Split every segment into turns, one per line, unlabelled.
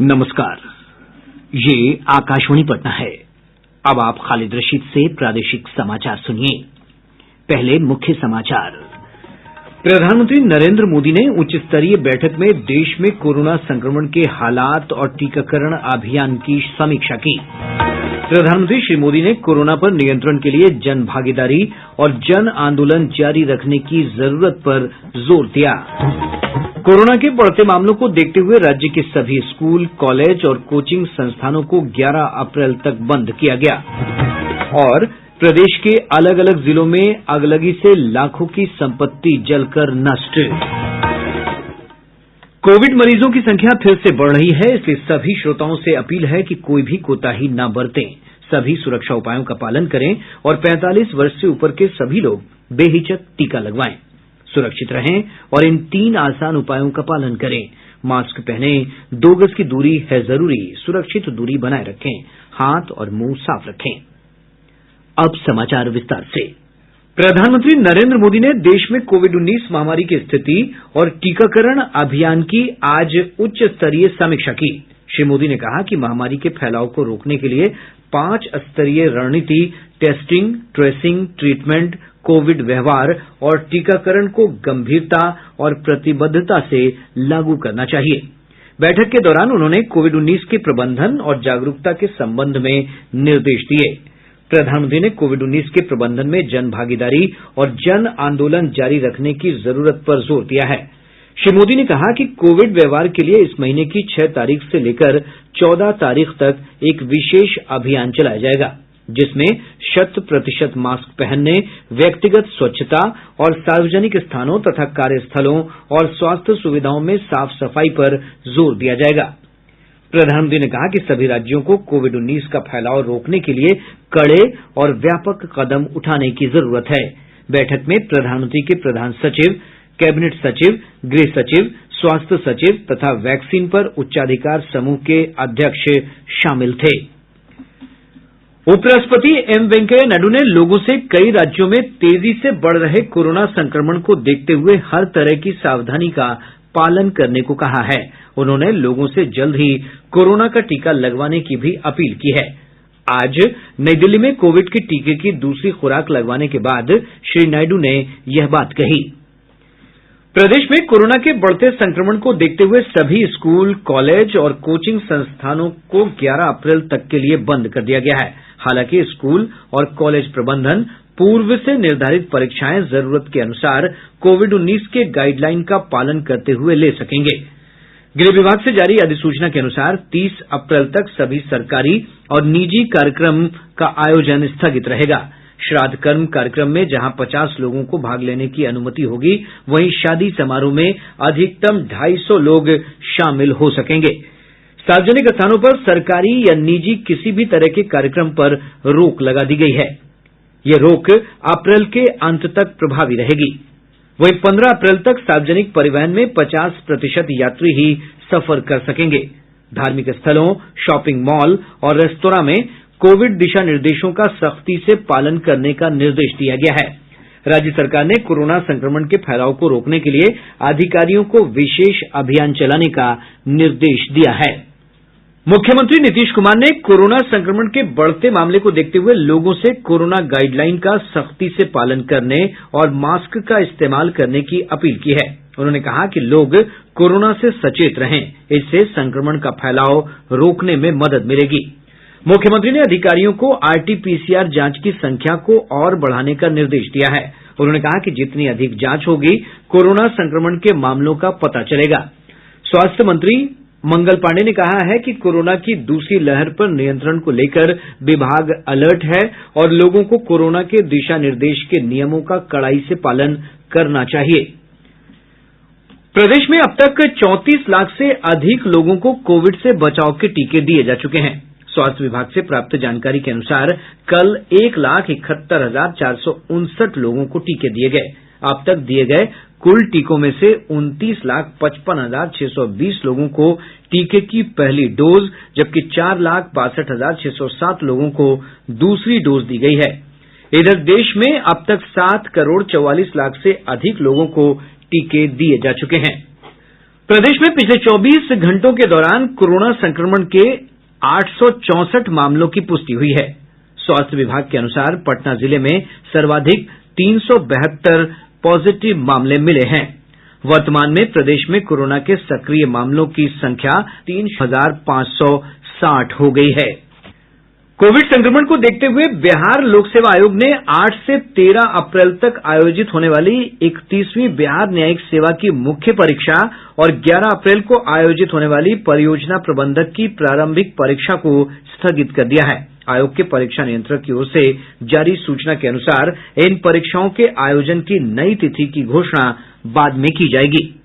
नमस्कार, ये आकाशवाणी पटना है। अब आप खालिद रशीद से प्रादेशिक समाचार सुनिए। पहले मुख्य समाचार। प्रधानमंत्री नरेंद्र मोदी ने उच्च स्तरीय बैठक में देश में कोरोना संक्रमण के हालात और टीकाकरण अभियान की समीक्षा की। प्रधानमंत्री श्री मोदी ने कोरोना पर नियंत्रण के लिए जन भागीदारी और जन आंदोलन जारी रखने की जरूरत पर जोर दिया। कोरोना के बढ़ते मामलों को देखते हुए राज्य के सभी स्कूल, कॉलेज और कोचिंग संस्थानों को 11 अप्रैल तक बंद किया गया। और प्रदेश के अलग अलग जिलों में अगलगी से लाखों की संपत्ति जलकर नष्ट। कोविड मरीजों की संख्या फिर से बढ़ रही है, इसलिए सभी श्रोताओं से अपील है कि कोई भी कोताही न बरतें, सभी सुरक्षा उपायों का पालन करें और 45 वर्ष से ऊपर के सभी लोग बेहिचक टीका लगवाएं। सुरक्षित रहें और इन 3 आसान उपायों का पालन करें। मास्क पहनें, 2 गज की दूरी है जरूरी, सुरक्षित दूरी बनाए रखें, हाथ और मुंह साफ रखें। अब समाचार विस्तार से। प्रधानमंत्री नरेंद्र मोदी ने देश में कोविड-19 महामारी की स्थिति और टीकाकरण अभियान की आज उच्च स्तरीय समीक्षा की। श्री मोदी ने कहा कि महामारी के फैलाव को रोकने के लिए 5 स्तरीय रणनीति टेस्टिंग, ट्रेसिंग, ट्रीटमेंट, कोविड व्यवहार और टीकाकरण को गंभीरता और प्रतिबद्धता से लागू करना चाहिए। बैठक के दौरान उन्होंने कोविड-19 के प्रबंधन और जागरूकता के संबंध में निर्देश दिए। प्रधानमंत्री ने कोविड-19 के प्रबंधन में जन भागीदारी और जन आंदोलन जारी रखने की जरूरत पर जोर दिया है। श्री मोदी ने कहा कि कोविड व्यवहार के लिए इस महीने की 6 तारीख से लेकर 14 तारीख तक एक विशेष अभियान चलाया जाएगा, जिसमें 100% मास्क पहनने, व्यक्तिगत स्वच्छता और सार्वजनिक स्थानों तथा कार्यस्थलों और स्वास्थ्य सुविधाओं में साफ सफाई पर जोर दिया जाएगा। प्रधानमंत्री ने कहा कि सभी राज्यों को कोविड-19 का फैलाव रोकने के लिए कड़े और व्यापक कदम उठाने की जरूरत है। बैठक में प्रधानमंत्री के प्रधान सचिव, कैबिनेट सचिव, गृह सचिव, स्वास्थ्य सचिव तथा वैक्सीन पर उच्चाधिकार समूह के अध्यक्ष शामिल थे। उपराष्ट्रपति एम वेंकैया नायडू ने लोगों से कई राज्यों में तेजी से बढ़ रहे कोरोना संक्रमण को देखते हुए हर तरह की सावधानी का पालन करने को कहा है। उन्होंने लोगों से जल्द ही कोरोना का टीका लगवाने की भी अपील की है। आज नई दिल्ली में कोविड के टीके की दूसरी खुराक लगवाने के बाद श्री नायडू ने यह बात कही। प्रदेश में कोरोना के बढ़ते संक्रमण को देखते हुए सभी स्कूल, कॉलेज और कोचिंग संस्थानों को 11 अप्रैल तक के लिए बंद कर दिया गया है। हालांकि स्कूल और कॉलेज प्रबंधन पूर्व से निर्धारित परीक्षाएं जरूरत के अनुसार कोविड-19 के गाइडलाइन का पालन करते हुए ले सकेंगे। गृह विभाग से जारी अधिसूचना के अनुसार 30 अप्रैल तक सभी सरकारी और निजी कार्यक्रम का आयोजन स्थगित रहेगा। श्राद्ध कर्म कार्यक्रम में जहां 50 लोगों को भाग लेने की अनुमति होगी, वहीं शादी समारोह में अधिकतम 250 लोग शामिल हो सकेंगे। सार्वजनिक स्थानों पर सरकारी या निजी किसी भी तरह के कार्यक्रम पर रोक लगा दी गई है। यह रोक अप्रैल के अंत तक प्रभावी रहेगी। वहीं 15 अप्रैल तक सार्वजनिक परिवहन में 50% यात्री ही सफर कर सकेंगे। धार्मिक स्थलों, शॉपिंग मॉल और रेस्तोरां में कोविड दिशा निर्देशों का सख्ती से पालन करने का निर्देश दिया गया है। राज्य सरकार ने कोरोना संक्रमण के फैलाव को रोकने के लिए अधिकारियों को विशेष अभियान चलाने का निर्देश दिया है। मुख्यमंत्री नीतीश कुमार ने कोरोना संक्रमण के बढ़ते मामले को देखते हुए लोगों से कोरोना गाइडलाइन का सख्ती से पालन करने और मास्क का इस्तेमाल करने की अपील की है। उन्होंने कहा कि लोग कोरोना से सचेत रहें, इससे संक्रमण का फैलाव रोकने में मदद मिलेगी। मुख्यमंत्री ने अधिकारियों को आरटी-पीसीआर जांच की संख्या को और बढ़ाने का निर्देश दिया है। उन्होंने कहा कि जितनी अधिक जांच होगी, कोरोना संक्रमण के मामलों का पता चलेगा। स्वास्थ्य मंत्री मंगल पांडेय ने कहा है कि कोरोना की दूसरी लहर पर नियंत्रण को लेकर विभाग अलर्ट है और लोगों को कोरोना के दिशा निर्देश के नियमों का कड़ाई से पालन करना चाहिए। प्रदेश में अब तक 34 लाख से अधिक लोगों को कोविड से बचाव के टीके दिए जा चुके हैं। स्वास्थ्य विभाग से प्राप्त जानकारी के अनुसार कल 1,71,459 लोगों को टीके दिए गए। अब तक दिए गए कुल टीकों में से 29,55,620 लोगों को टीके की पहली डोज, जबकि 4,62,607 लोगों को दूसरी डोज दी गई है। इधर देश में अब तक 7 करोड़ 44 लाख से अधिक लोगों को टीके दिए जा चुके हैं। प्रदेश में पिछले 24 घंटों के दौरान कोरोना संक्रमण के 864 मामलों की पुष्टि हुई है। स्वास्थ्य विभाग के अनुसार पटना जिले में सर्वाधिक 372 पॉजिटिव मामले मिले हैं। वर्तमान में प्रदेश में कोरोना के सक्रिय मामलों की संख्या 3,560 हो गई है। कोविड संक्रमण को देखते हुए बिहार लोक सेवा आयोग ने 8 से 13 अप्रैल तक आयोजित होने वाली 31वीं बिहार न्यायिक सेवा की मुख्य परीक्षा और 11 अप्रैल को आयोजित होने वाली परियोजना प्रबंधक की प्रारंभिक परीक्षा को स्थगित कर दिया है। आयोग के परीक्षा नियंत्रक की ओर से जारी सूचना के अनुसार इन परीक्षाओं के आयोजन की नई तिथि की घोषणा बाद में की जाएगी।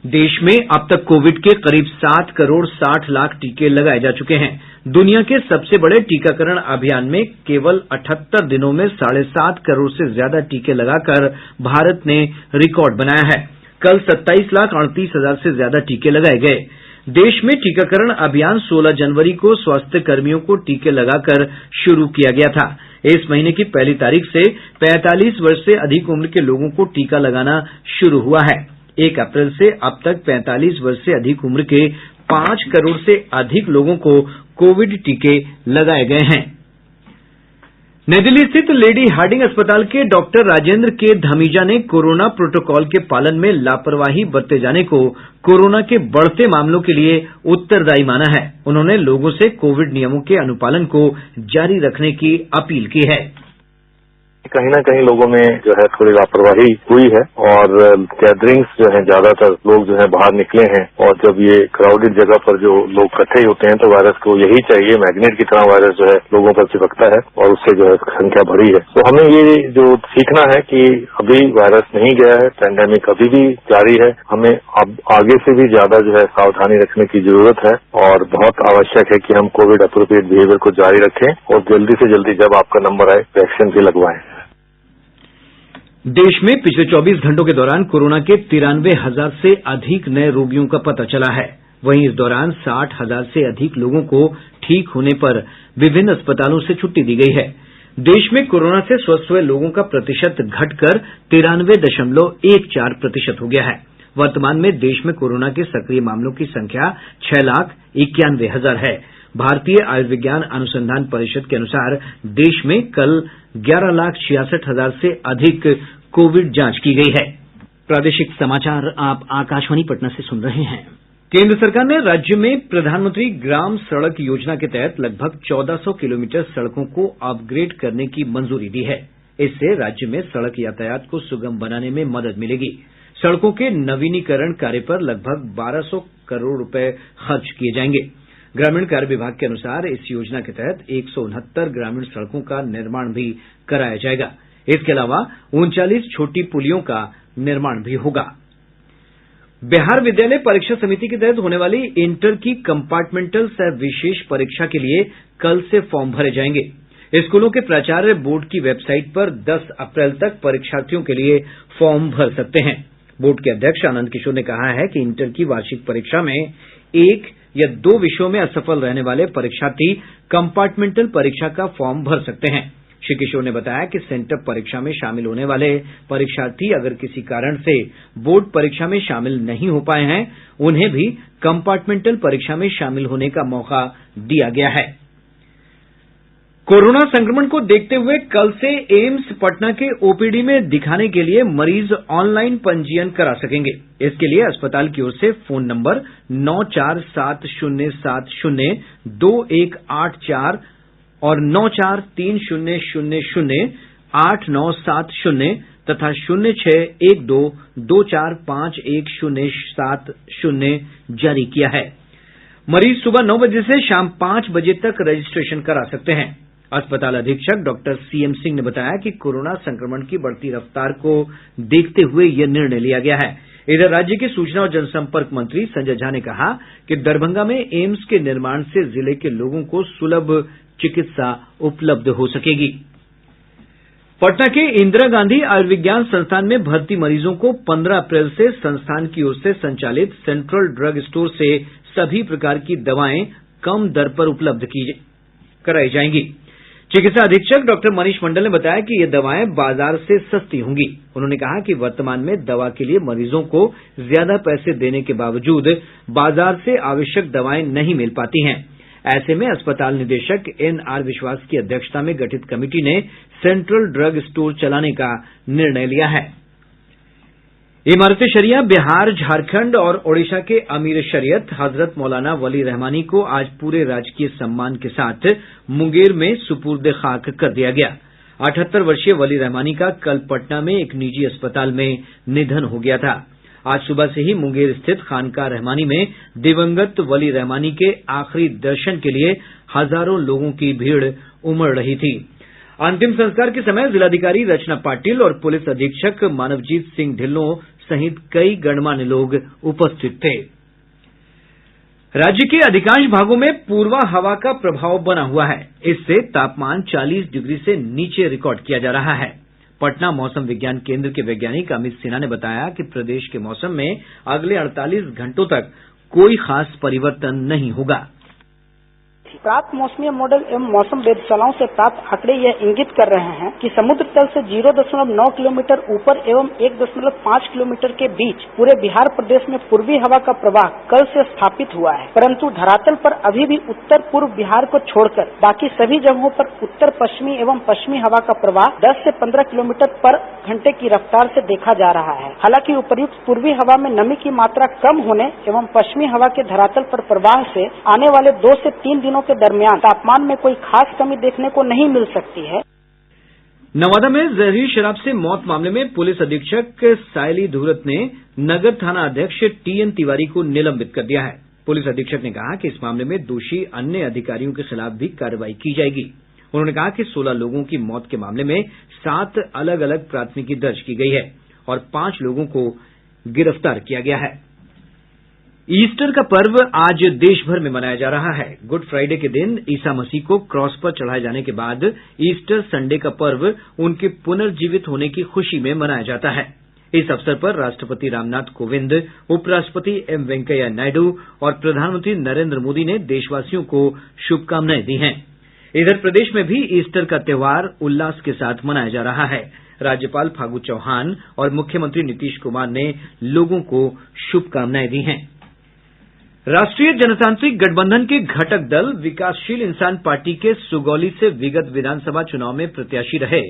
देश में अब तक कोविड के करीब 7 करोड़ 60 लाख टीके लगाए जा चुके हैं। दुनिया के सबसे बड़े टीकाकरण अभियान में केवल 78 दिनों में 7.5 करोड़ से ज्यादा टीके लगाकर भारत ने रिकॉर्ड बनाया है। कल 27,38,000 से ज्यादा टीके लगाए गए। देश में टीकाकरण अभियान 16 जनवरी को स्वास्थ्य कर्मियों को टीके लगाकर शुरू किया गया था। इस महीने की पहली तारीख से 45 वर्ष से अधिक उम्र के लोगों को टीका लगाना शुरू हुआ है। 1 अप्रैल से अब तक 45 वर्ष से अधिक उम्र के 5 करोड़ से अधिक लोगों को कोविड टीके लगाए गए हैं। नई दिल्ली स्थित लेडी हार्डिंग अस्पताल के डॉक्टर राजेंद्र के धमीजा ने कोरोना प्रोटोकॉल के पालन में लापरवाही बरते जाने को कोरोना के बढ़ते मामलों के लिए उत्तरदायी माना है। उन्होंने लोगों से कोविड नियमों के अनुपालन को जारी रखने की अपील की है।
कहीं न कहीं लोगों में जो है थोड़ी लापरवाही हुई है और गैदरिंग्स जो है ज्यादातर लोग जो है बाहर निकले हैं और जब ये क्राउडेड जगह पर जो लोग इकट्ठे होते हैं तो वायरस को यही चाहिए, मैग्नेट की तरह वायरस जो है लोगों पर चिपकता है और उससे जो है संख्या बढ़ी है। तो हमें ये जो सीखना है कि अभी वायरस नहीं गया है, पैंडेमिक अभी भी जारी है, हमें अब आगे से भी ज्यादा जो है सावधानी रखने की जरूरत है और बहुत आवश्यक है कि हम कोविड अप्रोप्रिएट बिहेवियर को जारी रखें और जल्दी से जल्दी जब आपका नंबर आए वैक्सीन भी लगवाएं।
देश में पिछले 24 घंटों के दौरान कोरोना के 93,000 से अधिक नए रोगियों का पता चला है। वहीं इस दौरान 60,000 से अधिक लोगों को ठीक होने पर विभिन्न अस्पतालों से छुट्टी दी गई है। देश में कोरोना से स्वस्थ हुए लोगों का प्रतिशत घटकर 93.14% हो गया है। वर्तमान में देश में कोरोना के सक्रिय मामलों की संख्या 6,91,000 है। भारतीय आयुर्विज्ञान अनुसंधान परिषद के अनुसार देश में कल 11,66,000 से अधिक कोविड जांच की गई है। प्रादेशिक समाचार आप आकाशवाणी पटना से सुन रहे हैं। केंद्र सरकार ने राज्य में प्रधानमंत्री ग्राम सड़क योजना के तहत लगभग 1400 किलोमीटर सड़कों को अपग्रेड करने की मंजूरी दी है। इससे राज्य में सड़क यातायात को सुगम बनाने में मदद मिलेगी। सड़कों के नवीनीकरण कार्य पर लगभग 1,200 करोड़ रुपए खर्च किए जाएंगे। ग्रामीण कार्य विभाग के अनुसार इस योजना के तहत 169 ग्रामीण सड़कों का निर्माण भी कराया जाएगा। इसके अलावा 39 छोटी पुलियों का निर्माण भी होगा। बिहार विद्यालय परीक्षा समिति के तहत होने वाली इंटर की कंपार्टमेंटल सह विशेष परीक्षा के लिए कल से फॉर्म भरे जाएंगे। स्कूलों के प्राचार्य बोर्ड की वेबसाइट पर 10 अप्रैल तक परीक्षार्थियों के लिए फॉर्म भर सकते हैं। बोर्ड के अध्यक्ष आनंद किशोर ने कहा है कि इंटर की वार्षिक परीक्षा में 1 या 2 विषयों में असफल रहने वाले परीक्षार्थी कंपार्टमेंटल परीक्षा का फॉर्म भर सकते हैं। श्री किशोर ने बताया कि सेंटअप परीक्षा में शामिल होने वाले परीक्षार्थी अगर किसी कारण से बोर्ड परीक्षा में शामिल नहीं हो पाए हैं, उन्हें भी कंपार्टमेंटल परीक्षा में शामिल होने का मौका दिया गया है। कोरोना संक्रमण को देखते हुए कल से एम्स पटना के ओपीडी में दिखाने के लिए मरीज ऑनलाइन पंजीयन करा सकेंगे। इसके लिए अस्पताल की ओर से फोन नंबर 9470702184 और 9430008970 तथा 0612245107 जारी किया है। मरीज सुबह 9 बजे से शाम 5 बजे तक रजिस्ट्रेशन करा सकते हैं। अस्पताल अधीक्षक डॉक्टर सीएम सिंह ने बताया कि कोरोना संक्रमण की बढ़ती रफ्तार को देखते हुए यह निर्णय लिया गया है। इधर राज्य के सूचना और जनसंपर्क मंत्री संजय झा ने कहा कि दरभंगा में एम्स के निर्माण से जिले के लोगों को सुलभ चिकित्सा उपलब्ध हो सकेगी। पटना के इंदिरा गांधी आयुर्विज्ञान संस्थान में भर्ती मरीजों को 15 अप्रैल से संस्थान की ओर से संचालित सेंट्रल ड्रग स्टोर से सभी प्रकार की दवाएं कम दर पर उपलब्ध कराई जाएंगी। चिकित्सा अधीक्षक डॉक्टर मनीष मंडल ने बताया कि ये दवाएं बाजार से सस्ती होंगी। उन्होंने कहा कि वर्तमान में दवा के लिए मरीजों को ज्यादा पैसे देने के बावजूद बाजार से आवश्यक दवाएं नहीं मिल पाती हैं। ऐसे में अस्पताल निदेशक NR विश्वास की अध्यक्षता में गठित कमिटी ने सेंट्रल ड्रग स्टोर चलाने का निर्णय लिया है। इमारत शरिया बिहार, झारखंड और ओडिशा के अमीर शरीयत हजरत मौलाना वली रहमानी को आज पूरे राजकीय सम्मान के साथ मुंगेर में सुपुर्द खाक कर दिया गया। 78 वर्षीय वली रहमानी का कल पटना में एक निजी अस्पताल में निधन हो गया था। आज सुबह से ही मुंगेर स्थित खानकाह रहमानी में दिवंगत वली रहमानी के आखिरी दर्शन के लिए हजारों लोगों की भीड़ उमड़ रही थी। अंतिम संस्कार के समय जिलाधिकारी रचना पाटिल और पुलिस अधीक्षक मानवजीत सिंह ढिल्लों सहित कई गणमान्य लोग उपस्थित थे। राज्य के अधिकांश भागों में पूर्वा हवा का प्रभाव बना हुआ है। इससे तापमान 40 डिग्री से नीचे रिकॉर्ड किया जा रहा है। पटना मौसम विज्ञान केंद्र के वैज्ञानिक अमित सिन्हा ने बताया कि प्रदेश के मौसम में अगले 48 घंटों तक कोई खास परिवर्तन नहीं होगा।
प्राप्त मौसमी मॉडल एवं मौसम वेधशालाओं से प्राप्त आंकड़े यह इंगित कर रहे हैं कि समुद्र तल से 0.9 किलोमीटर ऊपर एवं 1.5 किलोमीटर के बीच पूरे बिहार प्रदेश में पूर्वी हवा का प्रवाह कल से स्थापित हुआ है, परंतु धरातल पर अभी भी उत्तर पूर्व बिहार को छोड़कर बाकी सभी जगहों पर उत्तर पश्चिमी एवं पश्चिमी हवा का प्रवाह 10 से 15 किलोमीटर पर घंटे की रफ्तार से देखा जा रहा है। हालांकि उपर्युक्त पूर्वी हवा में नमी की मात्रा कम होने एवं पश्चिमी हवा के धरातल पर प्रवाह से आने वाले 2 से 3 दिनों के दरमियान तापमान में कोई खास कमी देखने को नहीं मिल सकती है।
नवादा में जहरीली शराब से मौत मामले में पुलिस अधीक्षक सायली धूरत ने नगर थाना अध्यक्ष TN तिवारी को निलंबित कर दिया है। पुलिस अधीक्षक ने कहा कि इस मामले में दोषी अन्य अधिकारियों के खिलाफ भी कार्रवाई की जाएगी। उन्होंने कहा कि 16 लोगों की मौत के मामले में 7 अलग अलग प्राथमिकी दर्ज की गई है और 5 लोगों को गिरफ्तार किया गया है। ईस्टर का पर्व आज देश भर में मनाया जा रहा है। गुड फ्राइडे के दिन ईसा मसीह को क्रॉस पर चढ़ाए जाने के बाद ईस्टर संडे का पर्व उनके पुनर्जीवित होने की खुशी में मनाया जाता है। इस अवसर पर राष्ट्रपति रामनाथ कोविंद, उपराष्ट्रपति M वेंकैया नायडू और प्रधानमंत्री नरेंद्र मोदी ने देशवासियों को शुभकामनाएं दी हैं। इधर प्रदेश में भी ईस्टर का त्योहार उल्लास के साथ मनाया जा रहा है। राज्यपाल फागू चौहान और मुख्यमंत्री नीतीश कुमार ने लोगों को शुभकामनाएं दी हैं। राष्ट्रीय जनतांत्रिक गठबंधन के घटक दल विकासशील इंसान पार्टी के सुगौली से विगत विधानसभा चुनाव में प्रत्याशी रहे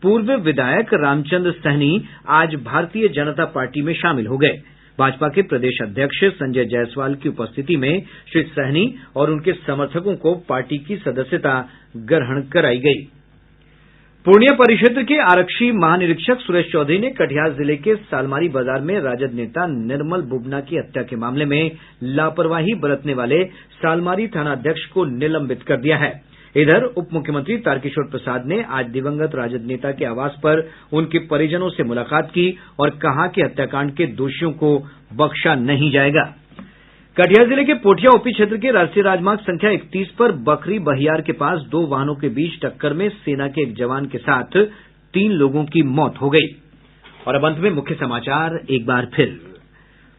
पूर्व विधायक रामचंद्र सहनी आज भारतीय जनता पार्टी में शामिल हो गए। भाजपा के प्रदेश अध्यक्ष संजय जायसवाल की उपस्थिति में श्री सहनी और उनके समर्थकों को पार्टी की सदस्यता ग्रहण कराई गई। पूर्णिया परिक्षेत्र के आरक्षी महानिरीक्षक सुरेश चौधरी ने कटिहार जिले के सालमारी बाजार में राजद नेता निर्मल बुबना की हत्या के मामले में लापरवाही बरतने वाले सालमारी थानाध्यक्ष को निलंबित कर दिया है। इधर उप मुख्यमंत्री तारकिशोर प्रसाद ने आज दिवंगत राजद नेता के आवास पर उनके परिजनों से मुलाकात की और कहा कि हत्याकांड के दोषियों को बख्शा नहीं जाएगा। कटिहार जिले के पोठिया ओपी क्षेत्र के राष्ट्रीय राजमार्ग संख्या 31 पर बखरी बहियार के पास 2 वाहनों के बीच टक्कर में सेना के एक जवान के साथ 3 लोगों की मौत हो गई। और अब अंत में मुख्य समाचार एक बार फिर।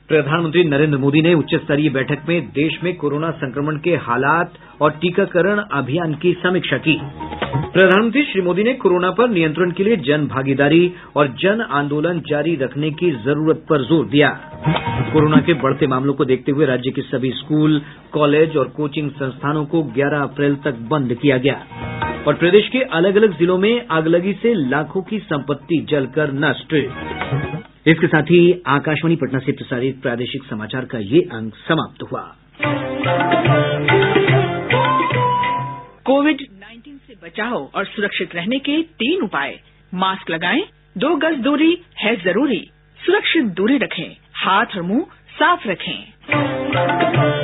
प्रधानमंत्री नरेंद्र मोदी ने उच्च स्तरीय बैठक में देश में कोरोना संक्रमण के हालात और टीकाकरण अभियान की समीक्षा की। प्रधानमंत्री श्री मोदी ने कोरोना पर नियंत्रण के लिए जन भागीदारी और जन आंदोलन जारी रखने की जरूरत पर जोर दिया। कोरोना के बढ़ते मामलों को देखते हुए राज्य के सभी स्कूल, कॉलेज और कोचिंग संस्थानों को 11 अप्रैल तक बंद किया गया। और प्रदेश के अलग अलग जिलों में आगलगी से लाखों की संपत्ति जलकर नष्ट। इसके साथ ही आकाशवाणी पटना से प्रसारित प्रादेशिक समाचार का ये अंक समाप्त हुआ।
कोविड-19 से बचाव और सुरक्षित रहने के 3 उपाय। मास्क लगाएं, 2 गज दूरी है जरूरी, सुरक्षित दूरी रखें, हाथ और मुंह साफ रखें।